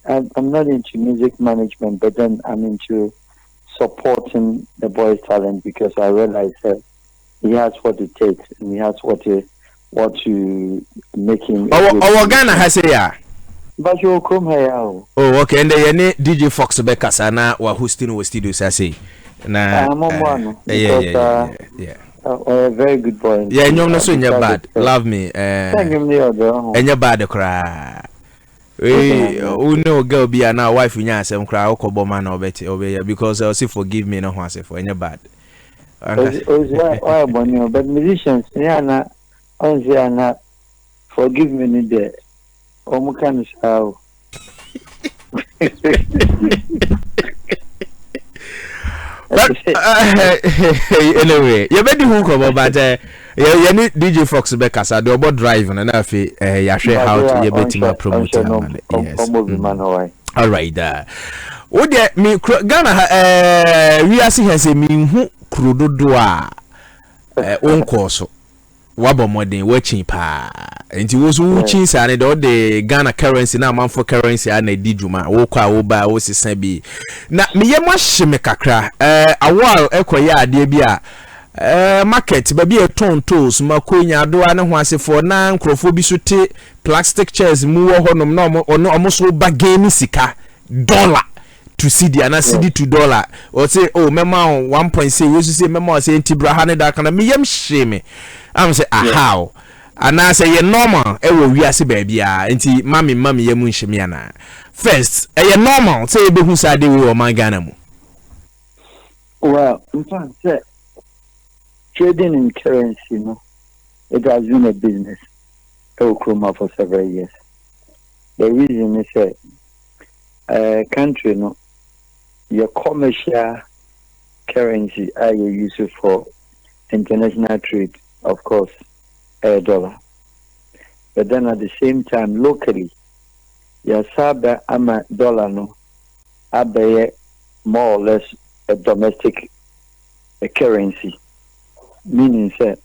I'm not into music management, but then I'm into supporting the boy's talent because I realize that he has what it takes and he has what to make him. Oh, Ghana has a yeah. But you come here. Oh, okay. And then DJ Fox Bekasana wa hosting was studio say. Na I'm on yeah. A very good boy. Yeah, you're not so in your bad. Love me. Thank you, and your bad cry. Who know girl be now wife in some cry or cobo man or better over because I'll say forgive me no one say for any bad. But musicians, yeah, not forgive me there. Omukan how. But anyway, you better who come but you need DJ Fox Bekasa do about driving and if you share how to you better promote yes. All right what me Ghana we are see has a me hu krododo a on course wabo modern watching pa nti wo so wuchin sa ne the Ghana currency na man for currency na di djuma wo kwa wo ba wo sesa bi na me ye mo hye kakra awal ekoya ade bi a market ba bi tontos makonya do ane ho asefo na nkrofo bi so te plastic chairs mu wo honom na omo so bargain sika dollar to CD and CD to dollar or say oh mema 1.6 we say mema say ntibra ha ne da kana me yam hye I'm say how and I say you normal e wo wiase ba bia nti mami yam nhye ana first you normal say be hu sade we o man Ghana mu. Well, in fact, trading in currency, no, it has been a business for several years. The reason is that country, no, your commercial currency are you use it for international trade, of course, dollar. But then at the same time, locally, your saba ama dollar no, abe more or less a domestic currency, meaning that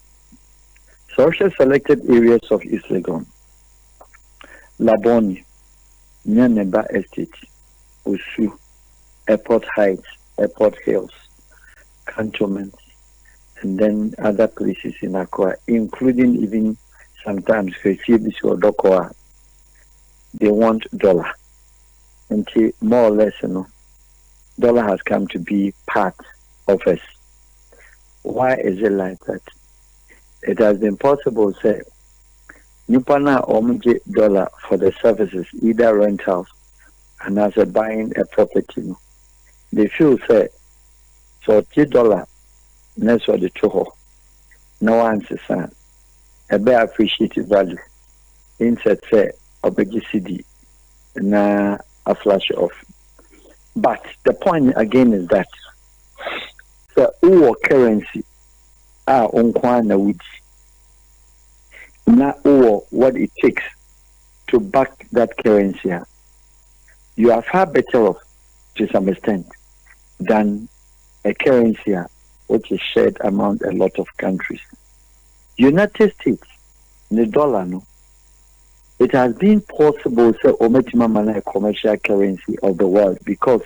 social selected areas of East Legon, Laboni, Nyaneba Estate, Osu, Airport Heights, Airport Hills, Cantonments, and then other places in Accra, including even sometimes Fesibis or Dokoa, they want dollar. Until more or less, dollar has come to be part of us. Why is it like that? It has been possible to say, Nipana omje dollar for the services, either rentals and as a buying a property. They feel say, so $2 next for the toho. No one says, a bear appreciated value. Insert say, obegi CD, na a flash off. But the point again is that the currency are on kwana which not what it takes to back that currency. You are far better off to some extent than a currency which is shared among a lot of countries. United States, the dollar, no. It has been possible to ometima a commercial currency of the world because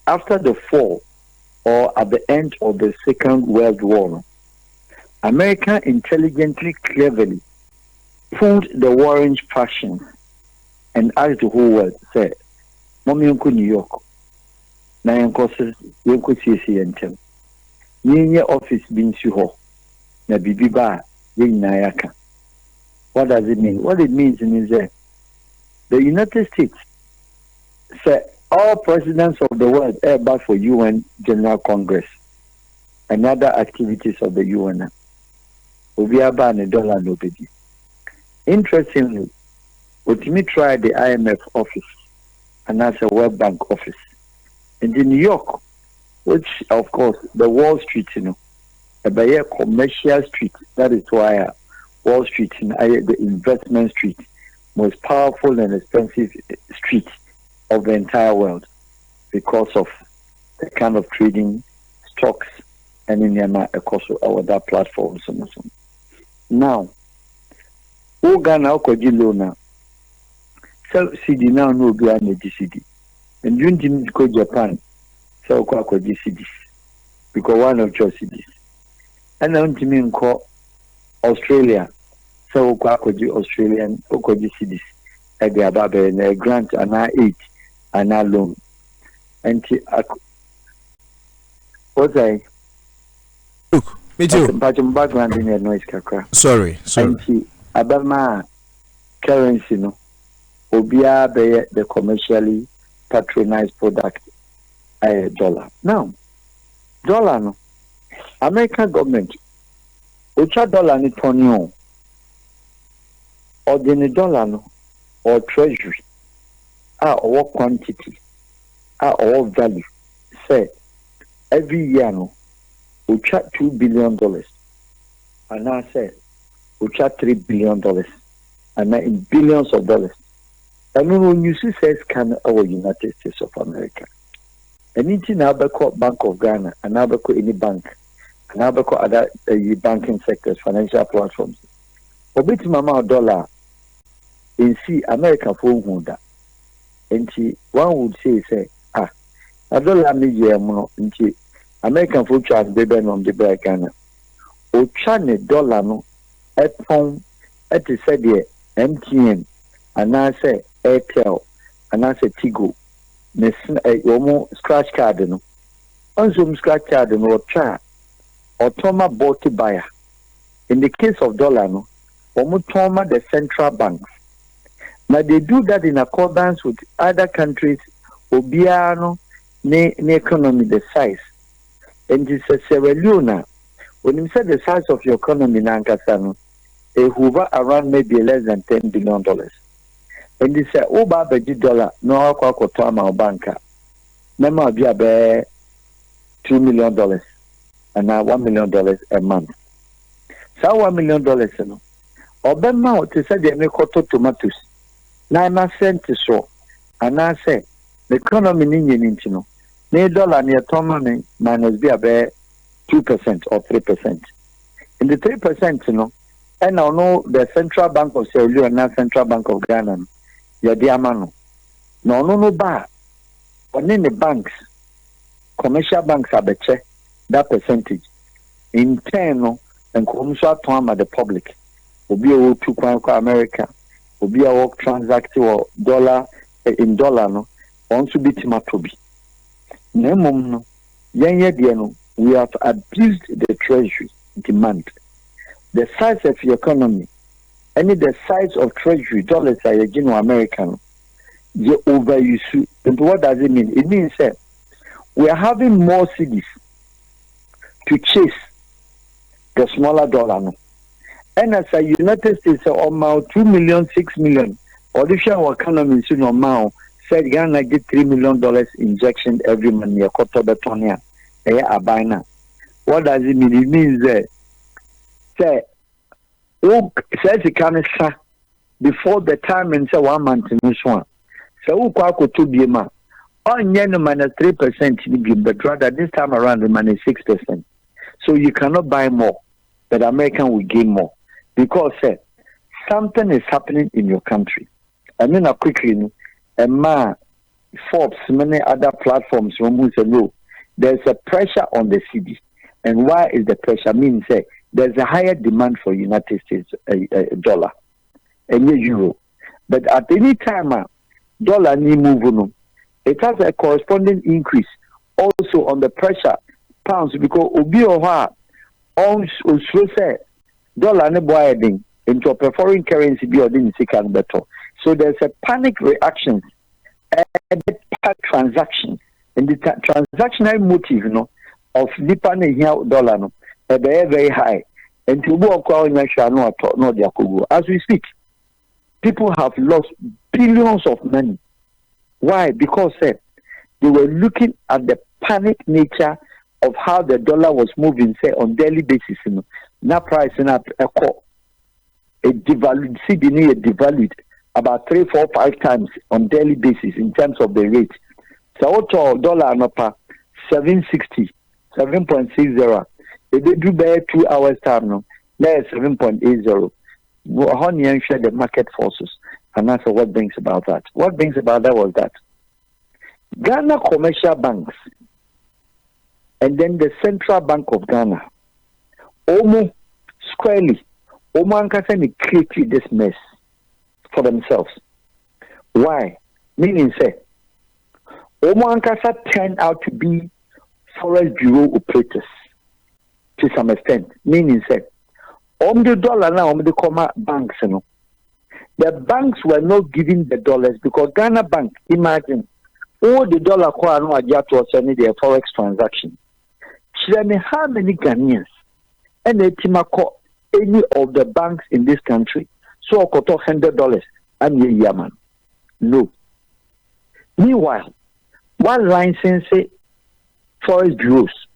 after the fall or at the end of the Second World War, America intelligently, cleverly pulled the orange faction and asked the whole world, say, Mommy Uncle New York, Nayan Uncle CC and tell. Nye office being suho, na bibiba, yin nayaka. What does it mean? What it means is that the United States said all presidents of the world are back for UN General Congress and other activities of the UN. We are banned dollar nobody. Interestingly, we tried the IMF office and that's a World Bank office. And in New York, which of course the Wall Street, a commercial street, that is why Wall Street in the investment street, most powerful and expensive street of the entire world because of the kind of trading stocks and in across our other platforms. Now, Ghana Okojilona sell CD now no be an CD. And you didn't go Japan, so kwa CDs. Because one of your CDs. And then to me call Australia, so kwa Australian CDs. At the Ababe and a grant and I aid and I loan. And what I look, me too. But background in your noise, Kakra. Sorry. And Abama currency, no. Obia be the commercially patronized product, $1. Now, dollar, no. American government, which $1 ni tonyo, or the dollar, no, or treasury, or quantity, or value, say, every year, no, we charge $2 billion, and I say, we charge $3 billion, and in billions of dollars. And when you see says can our United States of America, anything now called Bank of Ghana, and now called any bank, and now called other banking sectors, financial platforms. But bit mama dollar in see America for that. And one would say, a dollar me year into American food charge baby on the break Ghana. O chane dollar no at home at the said MTN, and I say Airtel, and I say Tigo. Yomo scratch card no. On some scratch card no or cha or Toma bought buyer. In the case of dollar no, Toma the central banks. Now they do that in accordance with other countries, Obiano, ne economy the size. And this is Sierra Leone. When you say the size of your economy in Ankasano, it hover around maybe less than $10 billion. And they say, oh, $1 dollar, no, I'll banker. Memo be $2 million and now $1 million a month. So $1 million, you know. Or Bema to say they make tomatoes. 9 cents so. And I say, the economy in Indian, you know, $1 near Tommy minus be about 2% or 3%. In the 3%, you know, and I know the Central Bank of Sierra Leone and now Central Bank of Ghana. Yadiamano. No bar. When in the banks, commercial banks are better that percentage. In turn, and commercial term at the public. Obi a to Kwanko America. Obi a work transact or dollar in dollar no. Also be timatobi. Nemum no. Yenya we have abused the treasury demand. The size of the economy. Any the size of treasury dollars are American, you overuse. And what does it mean? It means that we are having more cities to chase the smaller dollar. No? And as a United States, about 2 million, 6 million, or the share of economy is now said Ghana get $3 million injection every month. What does it mean? It means that say, says it can before the time and say 1 month in this one. So who to be ma on yen minus 3%, but rather this time around the money 6%. So you cannot buy more, but American will gain more because something is happening in your country. I mean, quickly, Forbes, many other platforms, there's a pressure on the city. And why is the pressure? Means there's a higher demand for United States dollar and euro. But at any time, dollar ni move, it has a corresponding increase also on the pressure pounds because obi oha on say dollar ne boying into a foreign currency be ordin second better. So there's a panic reaction and transaction and the transactional motive, of nipa ne here dollar no very high. And to go as we speak, people have lost billions of money. Why? Because they were looking at the panic nature of how the dollar was moving, on daily basis. Now pricing up a devalued, CD devalued about 3, 4, 5 times on daily basis in terms of the rate. So dollar no pa 7.60, 7.60. If they do by 2 hours time, no, there's 7.80. Honey and share the market forces. And that's what brings about that. What brings about that was that Ghana commercial banks and then the Central Bank of Ghana, almost squarely, Oman created this mess for themselves. Why? Meaning, say, Oman turned out to be Forest Bureau operators to some extent. Meaning, say, the dollar now, the comma banks, you know. The banks were not giving the dollars because Ghana Bank, imagine, all the dollar no adjust to any their forex transaction. How many Ghanaians and the Timako any of the banks in this country so I could talk $100 and ye yaman? No. Meanwhile, one license forest bureaus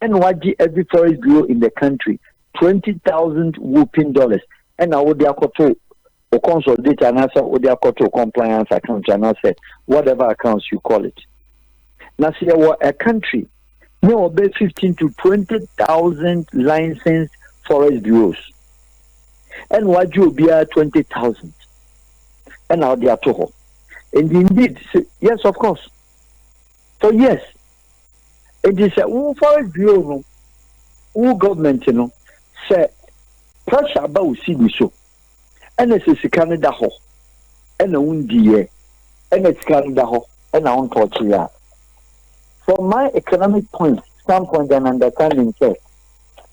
and every forest bureau in the country 20,000 whooping dollars and now they are to or consolidate and answer or they are to compliance account and answer whatever accounts you call it. Now see a country no obey 15 to 20,000 licensed forest bureaus and what you be 20,000 and now they are to and indeed yes of course so yes it is a forest bureau no government you know say pressure about see so and it's a Canada ho and a windy and it's Canada ho and I won't touch it. From my economic standpoint and understanding, sir,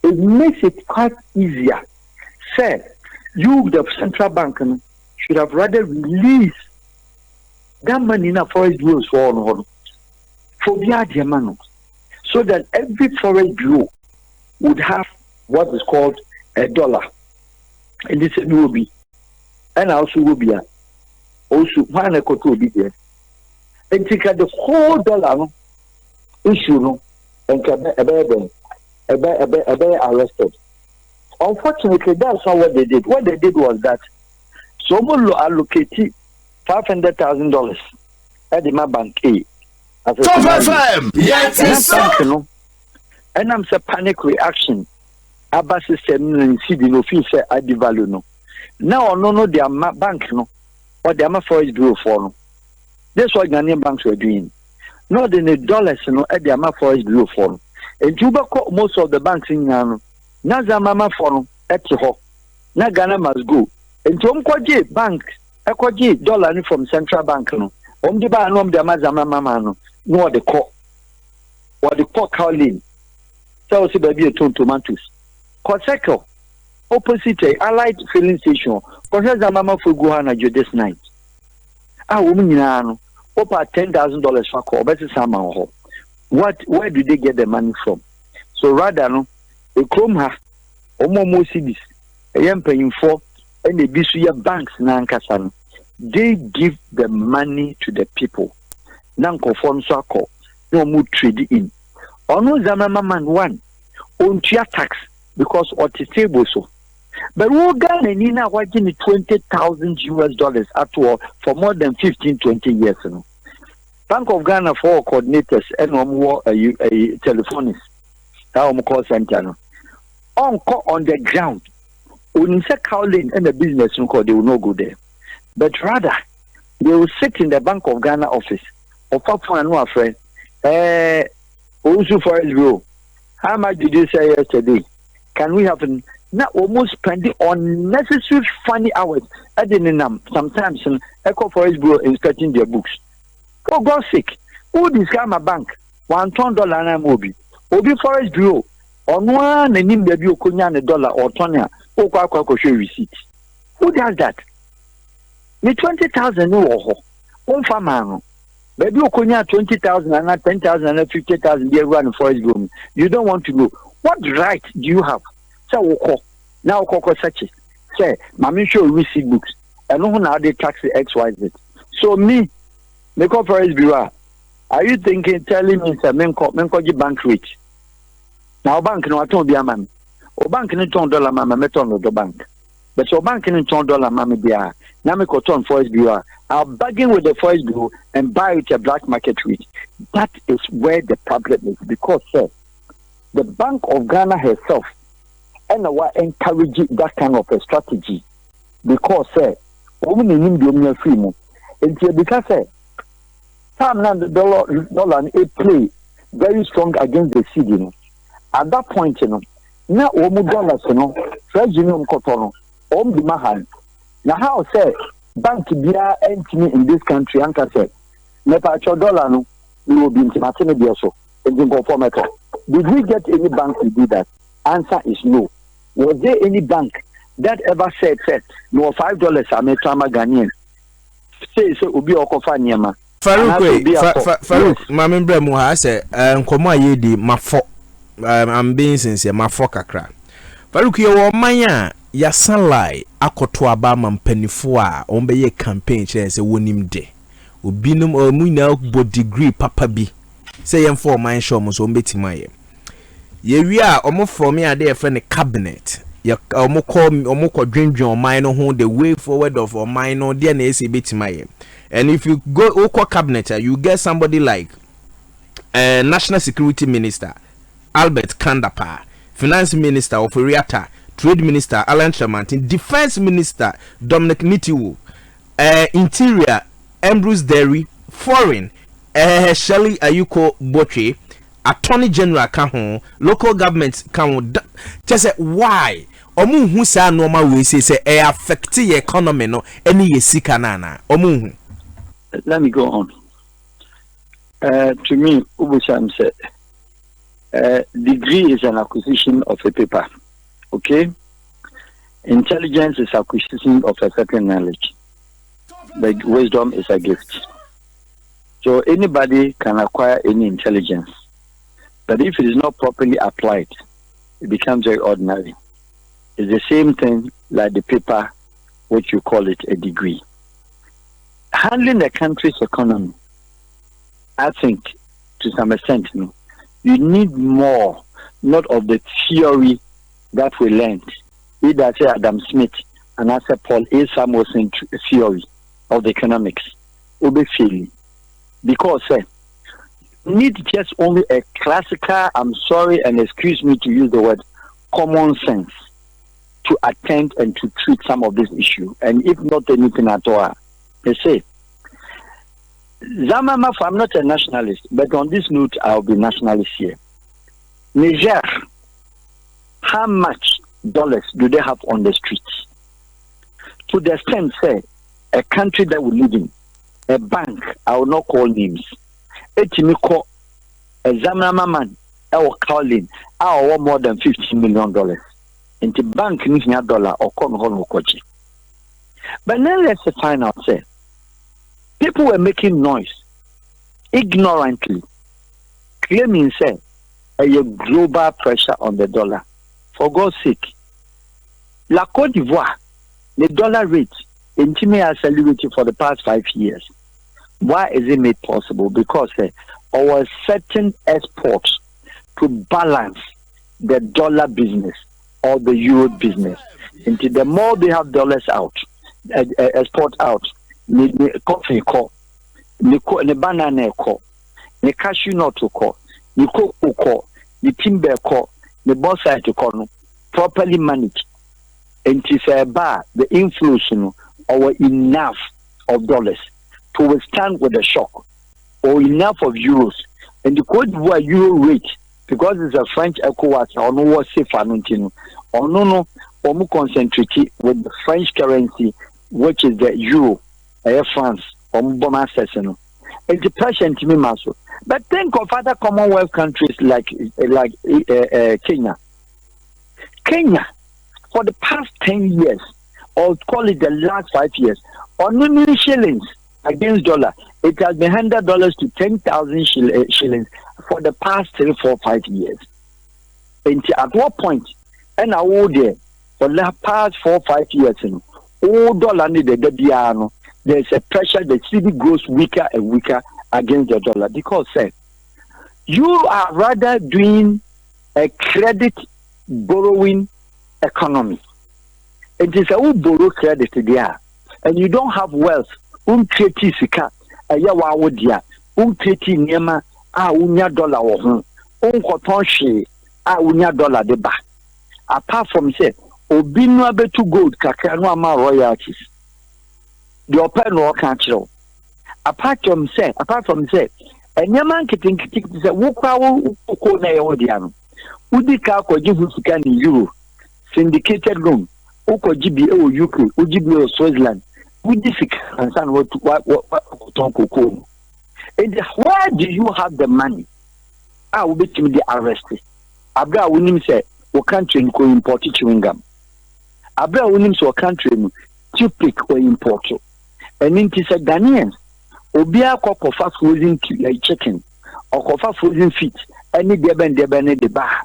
it makes it quite easier. Sir, you, the central bank, should have rather released that money in a forest bureau for the man, so that every forest bureau would have what is called a dollar. And this will be. And also will be also one a will be there. And take the whole dollar issue no and can be arrested. Unfortunately, that's not what they did. What they did was that someone allocated $500,000 at the bank A. TOP103.1FM. Yes, and I'm a panic reaction. Abba system and see the official at the value no. Now no they are bank no or they are forest bureau for no. That's what Ghanaian banks were doing. Not in the dollars no at the forest bureau for no. And Juba most of the banks in Ghana. Na Zamama for no at ho. Na Ghana must go. And to kwaje bank kwaje dollar from central bank no. The ba no the Zamama no the call. What the call calling. So see baby tomatoes. Koseko opposite allied filling station. Koseka mama for Guhana this night. Woman no over $10,000 for call. But where do they get the money from? So rather no a chrome ha more cities a young paying for and the BCA banks nankasano. They give the money to the people. Nanko phone so call no more trade in. Ono Zamama man one on tax. Because what is table so. But we Ghana Nina watching $20,000 at all for more than 15-20 years. You know. Bank of Ghana for coordinators and a telephonist. That call center. No. On the ground. When you say calling in the business, they will not go there. But rather, they will sit in the Bank of Ghana office. Or for no friend. Also for Israel. How much did you say yesterday? Can we have not almost spending unnecessary funny hours? I didn't sometimes Echo Forest Bureau inspecting their books. For God's sake, who discount my bank? $1 and Obi Forest Bureau on one and in the $1 or Tonya or show receipt. Who does that? The 20,000 no one farmer. Baby Okonya 20,000 and 10,000 and 50,000 they run Forest Bureau. You don't want to go. What right do you have? So now such it. Say, Mammy show receipt books. I don't know how they tax the XYZ. So me, the corporate bureau. Are you telling me that men bank rich? Now bank no aton be a man. O bank no $10 mama meton no the bank. But so bank no $10 mama dia. Now me cotton forest bureau. I'll bargain with the forest bureau and buy it a black market rate. That is where the problem is because sir, the Bank of Ghana herself and encourage that kind of a strategy because Woman in India free mo. And because time now the dollar it play very strong against the cedi. At that point, now dollars, treasury cotton, the mahan. Now how say bank bia entity in this country, Anka said, Nepacho dollar no, we will be in Martin so. Did we get any bank to do that? Answer is no. Was there any bank that ever said no $5 I may try my Ghanaian? Say so ubi okofa niema. Farouk, my member Muha say nkoma yedi mafo I'm being sincere mafo kakra. Farouk yo manya ya sanlai akoto aba mampanifo a ombeye campaign che say wonim de. Obinum mu na bo degree papa bi. Say yem for my show mo so mbetima ye. Ye wi a omo for me ade e friend cabinet. Ya omo ko dwendwen oman no ho the way forward of oman no de na ese betima ye. And if you go Oko cabinet, you get somebody like National Security Minister Albert Kandapa, Finance Minister Oforiata, Trade Minister Alan Shamantin, Defense Minister Dominic Nitiwu, Interior Ambrose Derry, Foreign Shelley Ayuko Boche, Attorney General Kahon, local government Kahon. Just say why? Omu hu sa normal we say affect the economy no any yesika nana. Omu. Let me go on. To me, Ubusam said, degree is an acquisition of a paper. Okay? Intelligence is acquisition of a certain knowledge. But wisdom is a gift. So anybody can acquire any intelligence. But if it is not properly applied, it becomes very ordinary. It's the same thing like the paper, which you call it a degree. Handling the country's economy, I think, to some extent, you need more, not of the theory that we learned. Either say Adam Smith and I say Paul A. Samuelson theory of the economics. Will be failing. Because you need just only a classical, I'm sorry and excuse me to use the word, common sense to attend and to treat some of this issue. And if not anything at all, they say, Zamama, I'm not a nationalist, but on this note, I'll be nationalist here. Niger, how much dollars do they have on the streets? To the extent, say, a country that we live in, a bank, I will not call names. A Timiko, a Zamama man, I will call in, I will more than $15 million. In the bank, $1 or $1. But then let's find out, say, people were making noise ignorantly, claiming, say, a global pressure on the dollar. For God's sake, La Côte d'Ivoire, the dollar rate intimately accelerated for the past 5 years. Why is it made possible? Because our certain exports to balance the dollar business or the euro business. And the more they have dollars out, export out, the coffee call, the banana call, the cashew nut call, the cocoa call, the timber call, the bauxite call, properly managed. And it is about the influence or enough of dollars to withstand with the shock, or enough of euros. And the Cote d'Ivoire euro rate, because it's a French ECOWAS, or no was safe or no, or more concentrated with the French currency, which is the euro, France, or Mboma Sesano. It's the pressure to me, Maso. But think of other Commonwealth countries like Kenya. Kenya, for the past 10 years, or call it the last 5 years, on only shillings against dollar, it has been $100 to 10,000 shillings for the past 3, 4, 5 years. And at what point, and I would there for the past 4, 5 years, all dollar needed the piano. There's a pressure, the city grows weaker and weaker against the dollar because you are rather doing a credit borrowing economy. It is a borrow credit there, and you don't have wealth. Create sika, ayawa wodia, create niema, unya dollar wo koton hwe, unya dollar de ba. Apart from say, obi no abetu gold kakra no ama royalties. the open no catch. Apart from say, and your man getting say, walk out, Udika ko jibu sika ni euro syndicated loan oko GBA UK GBA Switzerland udi sika ansan what koko and where do you have the money will be to be arrested abra wonim say o country ko import chewing gum abra wonim say o country no toothpick or import and inti say Ghanaians obi akọ frozen chicken or kofa frozen feet any deben de bar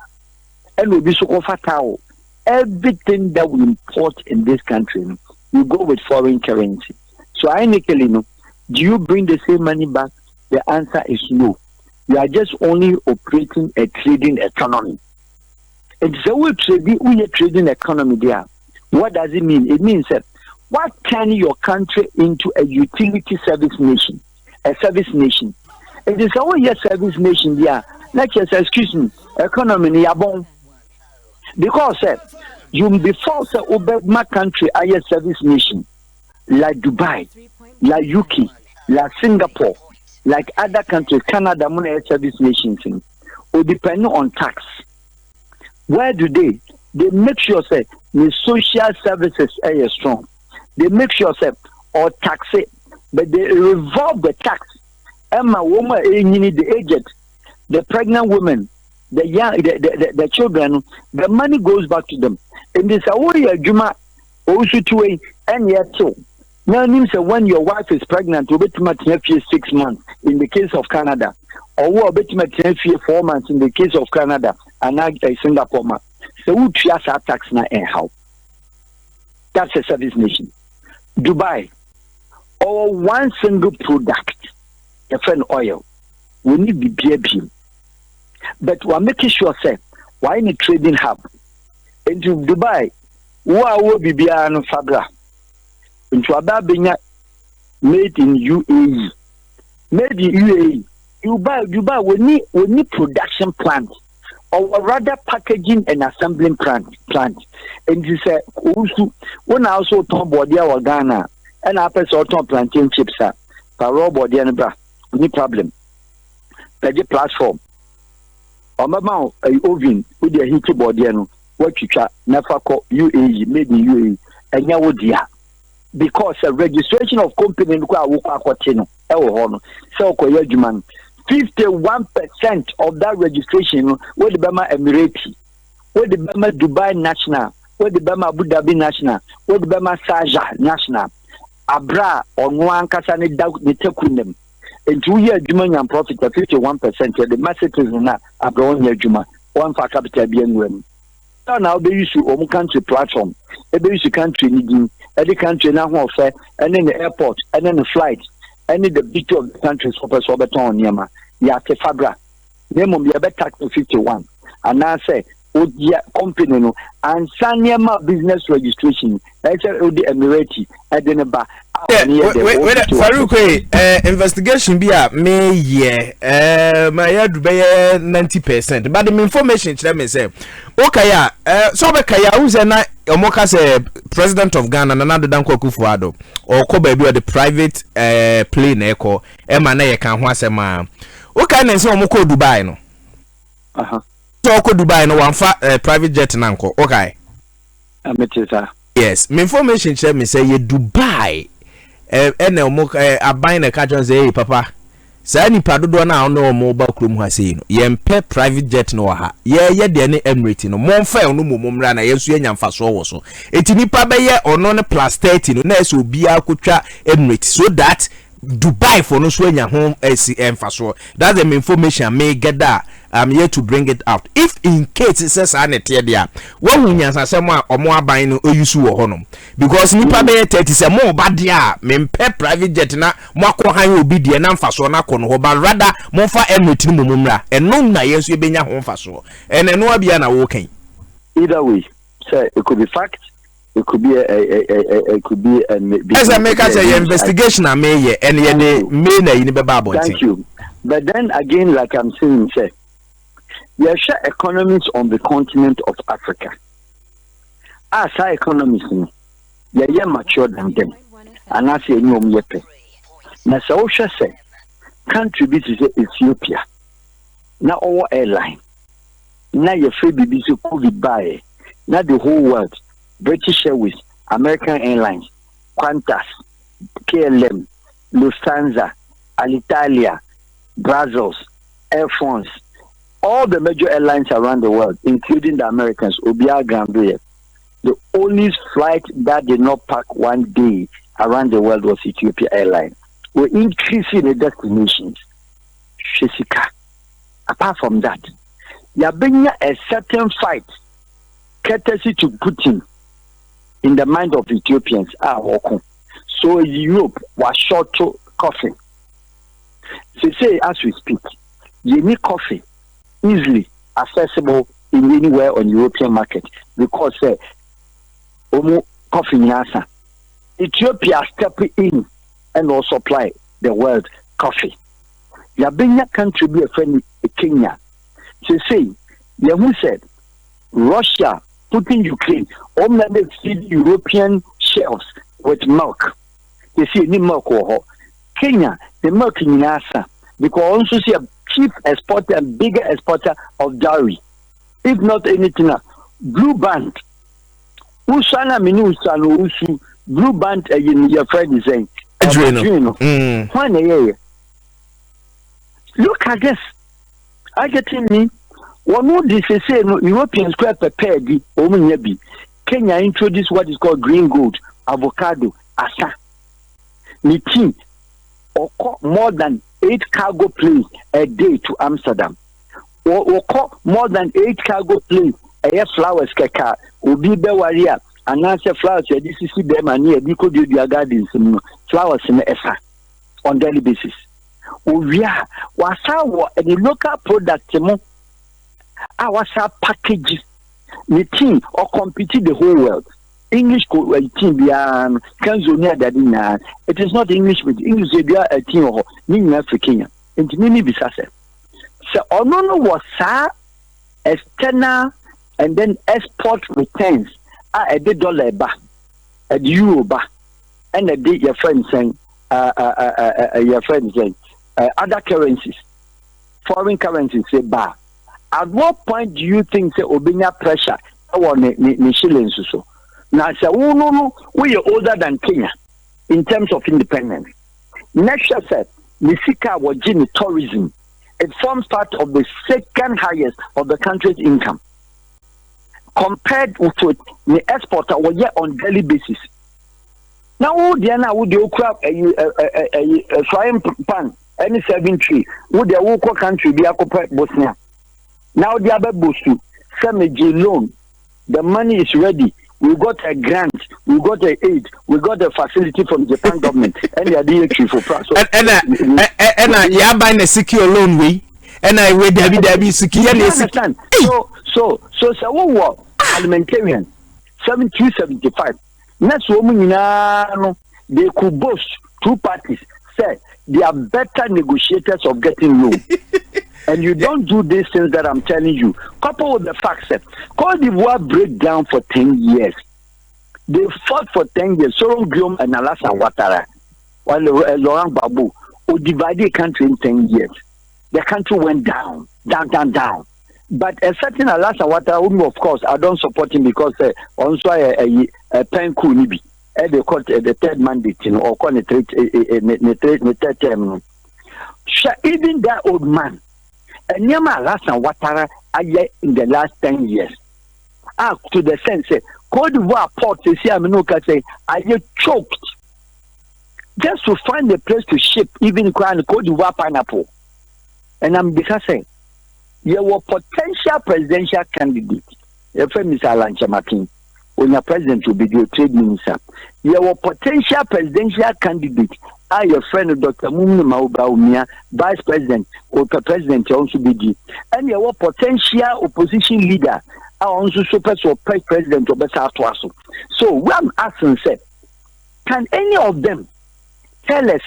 and will be so comfortable. Everything that we import in this country, you go with foreign currency. So ironically, do you bring the same money back? The answer is no. You are just only operating a trading economy. It's a trading economy there. What does it mean? It means that what turn your country into a utility service nation, a service nation. It is only a service nation there. Like yes, excuse me, economy ni yabon. Because you will be forced to obey my country as a service nation, like Dubai, like UK, like Singapore, like other countries, Canada, money service nations, will depend on tax. Where do they? They make sure say the social services are strong. They make sure say or tax it, but they revolve the tax. Emma, woman, the aged, the pregnant women. The young, the children, the money goes back to them. And this away Juma also to and yet so. Now means when your wife is pregnant, you bet much 6 months in the case of Canada, or bet much 4 months in the case of Canada, and now Singapore. So who treats our tax now and how? That's a service nation. Dubai, or one single product, a friend oil, we need the beer. But we're making sure, say, why in a trading hub? Into Dubai, will be beyond Fabra. Into Ababina, made in UAE. Made in UAE. Dubai, we need production plant, or rather packaging and assembling plant. And you say, when I also talk about the Ghana, and I pass out on plantain chips, Farouk body and bra, no problem. That's the platform. Omama Ovin with the heated body and what you try never call UAE, made in UAE, and Yawodia. Because a registration of company in Kwakotino, so 51% of that registration with the Bama Emirati, with the Bama Dubai National, with the Bama Abu Dhabi National, with the Bama Saja National, Abra on one Kasani Dog the Tekundem. In 2 years, Juma and profit of 51%. The message is not a brown year Juma, one for capital being so now they use your country platform, they use your country needing every country now, and then the airport, and then the flight, and then the big of the countries for Soberton Yama, Yate Fabra, Nemo, you better tax to 51. And now say, oh, yeah, company, and Sanyama business registration, that's the Emirati, and then about. Farouk, investigation be a may my head be 90%. But the information let me say, okay, so Bekaya who's a Omoka say president of Ghana, another Danko Kufuado, or Kobe the private plane echo, Emma can once a man. Okay, and so Omoko Dubai no. So Oko Dubai no one private jet nanko. Okay. Yes, my information let me say Dubai. Abine catch say, Papa. Say any padodo na no mobile chrome ha say no. Yempe private jet no ha. Ye de ne Emirate no. Mon fa no mumumra na yesu nyamfa so wo so. Eti nipa be ye ono ne plus 30 no na eso obi akotwa Emirate so that Dubai for no so nya ho emfaso. That's the information I may get that. I'm here to bring it out. If in case it says anete there, what we nyansa asem a omo aban no oyusu wo honom because nipa be 30 say mo ba dia me private jet na mo akohan obi de na mfaso na kono ho ba rather mo fa Emirate no mumra eno na yesu ebenya ho mfaso eno abia na wo kan. Either way, say it could be fact. It could be it could be as I make as a investigation I may and the main in the Bible. Thank you. But then again, like I'm saying, say there are economies on the continent of Africa. As our economies, they are mature than them. and I say no yepe. Na so hwe say country bi is Ethiopia. Na our airline. Na your free BBC COVID buy. Na the whole world. British Airways, American Airlines, Qantas, KLM, Lufthansa, Alitalia, Brussels, Air France, all the major airlines around the world, including the Americans, Obia Gambia. The only flight that did not pack one day around the world was Ethiopia Airlines. We're increasing the destinations. Shesika. Apart from that, there being a certain fight courtesy to Putin in the mind of Ethiopians are welcome. So Europe was short to coffee. So say as we speak, you need coffee easily accessible in anywhere on European market because coffee nyasa. Ethiopia stepping in and also supply the world coffee. Yabenya country be a friend Kenya. So say, who said Russia putting Ukraine on the feed European shelves with milk. You see any milk or Kenya, the milk in Nasa, because also see a chief exporter and bigger exporter of dairy. If not anything else, Blue Band. Usana minu usano usu Blue Band your friend is saying. Look at this. I get in me. One more this say Europeans quite prepared the Kenya introduced what is called green gold, avocado, asa. Nitin or more than 8 cargo planes a day to Amsterdam. Or more than 8 cargo planes a flowers kaka ubi bewaria and answer flowers this is them and here because you gardens flowers in the esa on daily basis. Uvia wasa any local product our packages the team or compete the whole world. English team beyond Kanzonia Dadina. It is not English with English a team or meaning African. And many bisase. So no was external and then export returns are a $1 back, a euro back, and a day your friend saying other currencies, foreign currencies say bar. At what point do you think say Obinya pressure or shillings or so? Now say no, we are older than Kenya in terms of independence. Next year said Nisika was Jimmy tourism. It forms part of the second highest of the country's income. Compared with the exporter was yet on daily basis. Now Diana would you crap a frying pan any 7 tree would the Woko country be a Bosnia. Now the other Bosu, Samaji loan, the money is ready. We got a grant, we got a aid, we got a facility from Japan government, and they are doing for price. And you buying a secure loan we, and I will be secure. Understand? So what parliamentarian 7275. Next woman they could boast 2 parties said they are better negotiators of getting loan. And you don't do these things that I'm telling you. Couple with the fact that Cote d'Ivoire break down for 10 years. They fought for 10 years. Soron Guillaume and Alassane Ouattara, while Laurent Gbagbo, who divided the country in 10 years. The country went down. But a certain Alassane Ouattara, whom of course I don't support him because also a pen coup nibi. They call it the third mandate, or call it the third term. Even that old man. And Nyama Alassane Ouattara in the last 10 years. To the sense, Cote d'Ivoire port, you see, I get choked just to find a place to ship even Cote d'Ivoire pineapple. And I'm discussing, you were potential presidential candidate. Your friend is Alan Chamakin. When your president will be the trade minister, you were potential presidential candidate. Your friend Dr. Mumni Maubaumia, vice president or president also be and your potential opposition leader are also super president of the Southwest. So what I'm asking said, can any of them tell us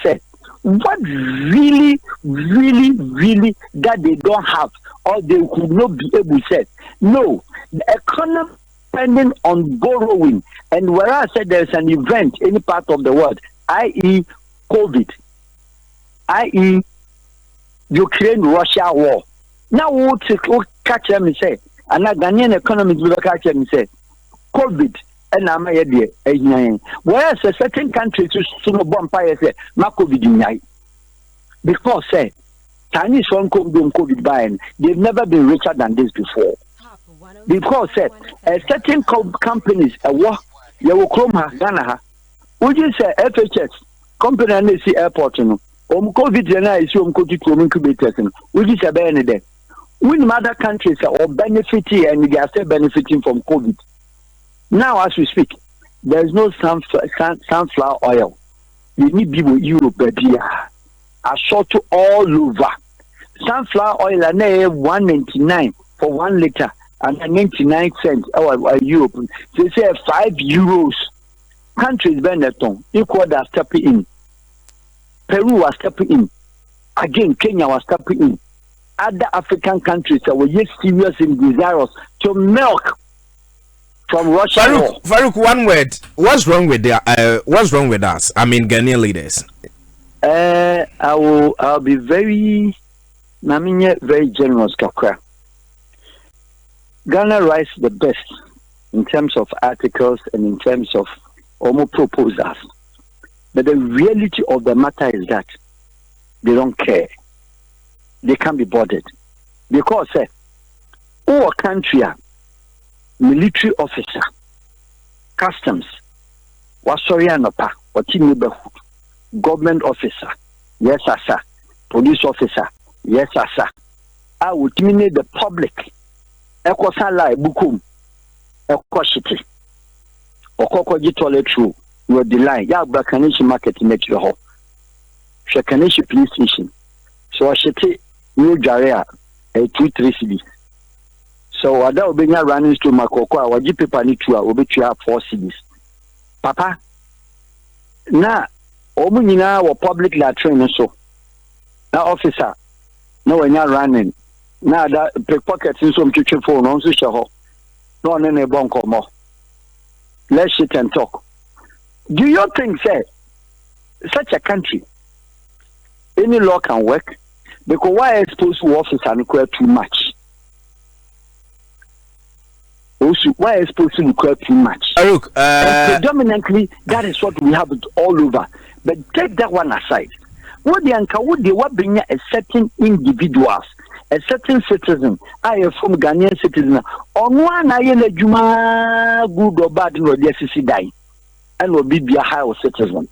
what really that they don't have or they could not be able to say? No, the economy depending on borrowing, and where I said there's an event any part of the world, i.e. COVID, i.e. Ukraine-Russia war. Now what catch them say, and now Ghanaian economy will catch them say, COVID and I'm a whereas a certain countries to bomb fire say, ma COVID in because say Chinese one COVID buying, they've never been richer than this before. Because say a certain companies you will come Ghana. Would you say FHS company and they see airport no? COVID is COVID incubators. Would you say benefit? When other countries are benefiting and they are still benefiting from COVID. Now, as we speak, there is no sunflower oil. You need people Europe, baby. I short to all over. Sunflower oil and $1.99 for 1 liter and 99 cents. Europe. They say €5. Countries Benetton, Ecuador stepping in. Peru was stepping in. Again, Kenya was stepping in. Other African countries that were yet serious and desirous to milk from Russia. Farouk, one word. What's wrong with us? I mean, Ghanaian leaders. I'll be very generous, Kakra. Ghana writes the best in terms of articles and in terms of almost proposals. But the reality of the matter is that they don't care. They can't be bothered. Because our country, military officer, customs, wasorianopa, neighborhood, government officer, yes, sir, police officer, yes, sir. I would terminate the public. Ekosala bukum, ekoshiti, okokoji toilet roll. You are the line. Ya Bakanishi market in the hall. Shakanishi police station. So I should take New Jaria a 2-3 cities. So I will be running to Makoko. I will give people need to will be 4 cities. Papa, now, Omunina or public latrine so. Now, officer, no, when you're running. Now, that pickpockets in some kitchen phone on the show. No, any bonko more. Let's sit and talk. Do you think, sir, such a country, any law can work? Because why are supposed to office and require too much? Also, why are supposed to require too much? Farouk, predominantly, that is what we have all over. But take that one aside. What they were bringing a certain individuals, a certain citizen, I am from Ghanaian citizen, on one I am a Juma good or bad no the die. And will be a higher citizen.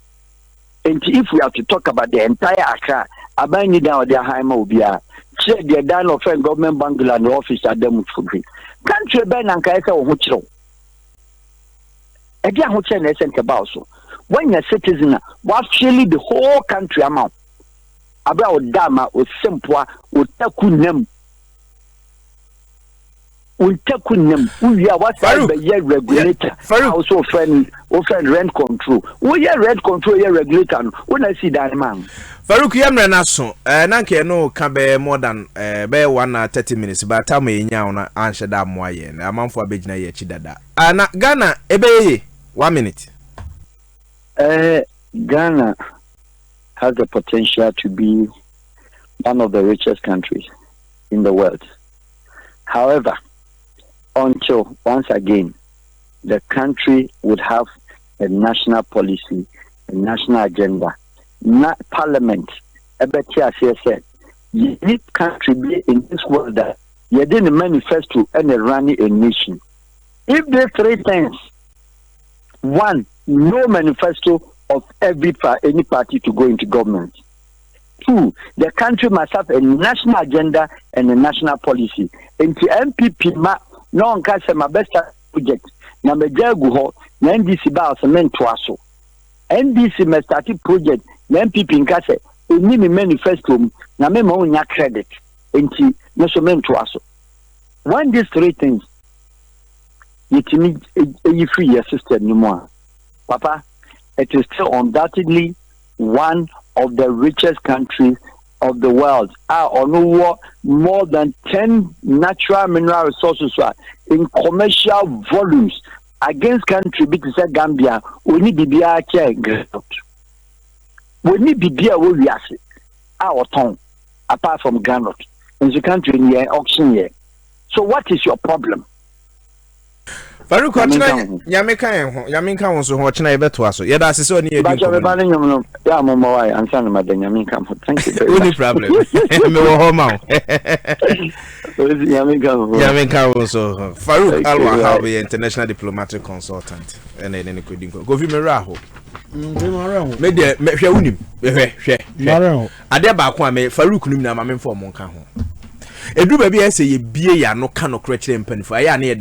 And if we have to talk about the entire Accra, I buy need down their high mobile. Check the down of a government bungalow and office at them for free. Country Ben and Kaisa or Hucho. Again, Hucho and Essence about so. When you're a citizen, actually the whole country amount about Dama with Simpwa with Takunem. We take them. We are what the year regulator. Also, friend rent control. We are rent control year regulator. When I see that man, Farouk, yamre naso. Nanke no can be more than be 1 30 minutes. But time me nya ona answer that more ye. Na manfo abegina ye chidada. Na Ghana ebe 1 minute. Ghana has the potential to be one of the richest countries in the world. However, until once again the country would have a national policy, a national agenda, not parliament. You need country be in this world that you didn't manifesto and running a nation. If there's 3 things, 1, no manifesto of any party to go into government. 2, the country must have a national agenda and a national policy. And the MPP no one can say my best project. Na me jagu ho na NDC ba cement toaso. NDC me start project na MPP nka say eni me manifesto na me ma onya credit. Enti no cement toaso. When these 3 things it need a free your system anymore. Papa, it is still undoubtedly one of the richest countries of the world. More than 10 natural mineral resources in commercial volumes against country big Gambia. We need to be we need be beer we are our tongue apart from granite in the country near auction here. So what is your problem? Farouk Yamika wants to watch na beto aso. Yeah, that's so near. But you're banning you. Yeah, Mama, why? And son, Madam Yamika. Thank you. Only problem. Me wo home now. Yamika also. Farouk Al-Wahab, international diplomatic consultant. And then could go vi meraho. Me de me hwe unim. Hwe. Ade ba ko me Farouk nim na ma me form nka ho. Edu ba bia say ye bie ya no ka no kra kire mpanifo aya na ye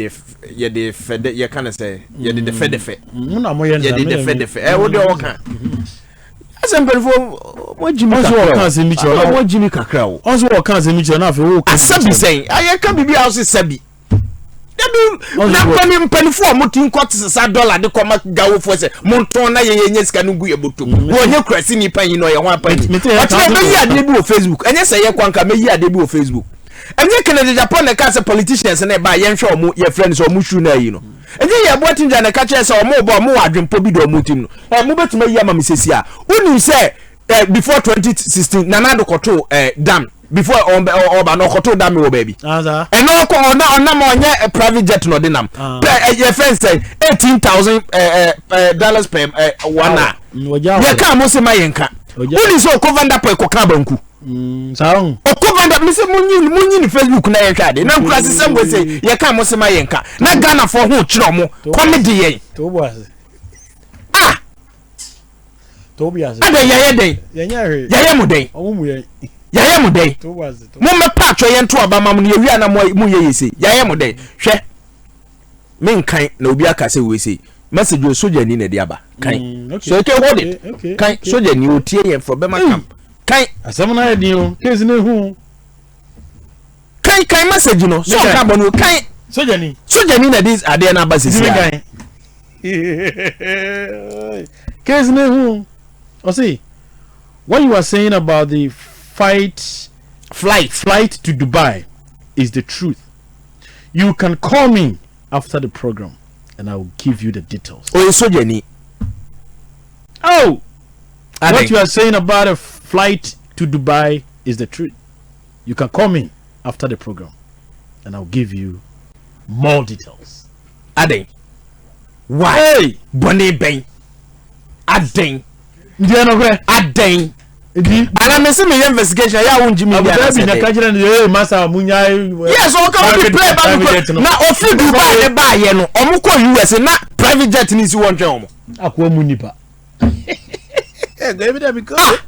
de fede ye kana say ye de fede fe na mo ye de fede fe wo de o ka asem mpanifo mo jimi kakra mo jimi kakra wo onso wo ka asem mi na afi wo asabi say aya ka bibi house sabi na mpanifo mo tin kwot $60 de koma gawo fo say mo ton na ye nya sika no gu ye botom wo nye krasi ni pan yi no ye ho apan o tire me yi ade bi wo Facebook enye say ye kwanka me yi ade bi wo Facebook enye Kennedy Japan na kase politicians na ba ye nhwe omo ye friends omo shu na yi no enye ye boatin ja na ka kire say omo bo omo adwempo bi do omo tim no omo betuma yi ama mesesi a unu say before 2016 nanado koto dam before oba no koto dam wo baby eno ko ona ma onye private jet no denam ye friends say $18,000 dollars per 1 hour ye ka mo se ma ye nka uni so ko vanda po ko ka banku saung okobanda mise munyi ni Facebook na ye hwade na nkura sesem go say ye ka mo se ma ye nka na Ghana for ho kire omo comedy ye to boase to biase ada ye den ye mu den omu ye ye mu den to boase mo me pa atwo ye nto aba mam no ye wi na mo ye yesi ye mu den hwe me nkan na obi aka se we say message o soja ni na di aba kan so ke hold it kan soja ni o tie ye for be ma camp kan asam na ye o case na hu kan message no so ka bo no kan soja ni na dis ade na aba sisi kan case na hu o see what you are saying about the flight to Dubai is the truth. You can call me after the program and I will give you the details. Oh, soja ni. Oh, what you are saying about a flight to Dubai is the truth. You can call me after the program and I'll give you more details. Ade. Why? Hey, Bonnie Ben. Ade. Ade. Ana me see me investigation ya won jimi dia na kajira ni masa munya yes o ka be play ba na ofi Dubai e ba ye no omo ko US na private jet ni si won twen omo akwa mu nipa go ebi da because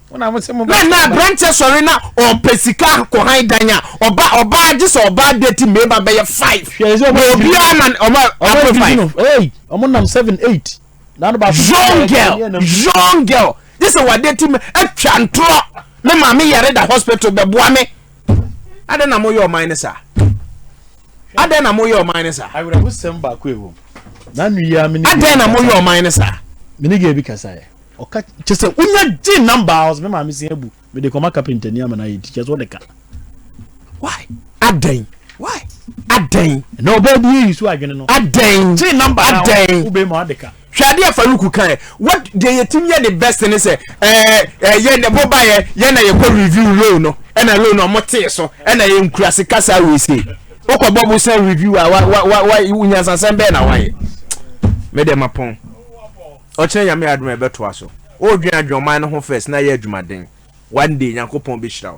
wona mo se mo na branch sorry na o pesika ko han danya oba agi so oba date me ba be 5 obi man omo 5 hey omo nam 7 8 na no ba young girl this is what they team a chantro me mama yare da hospital be boa me ade na mo your minus ah ade na mo your minus ah I would have sem ba ko ewo na nu ya me ade na mo your minus ah me ni ge bi kasa e oka chese unya G number house me mama si ebu me de koma carpenter ni amana yi teachers what de ka why ade why ade no baby you so adwene no ade G number ade ube mo adeka Shadi Farouk kan what dey team ye the best ni say ye ne boba ye na ye ko review low no e na low no mo te so e na ye nkurase kasa we say o ko bobo say review wa unya sansan be na wa ye me dem apon o chen ya me adum e beto aso o dwan adwoman no ho first na ye adwumaden one day yakopon be shiraw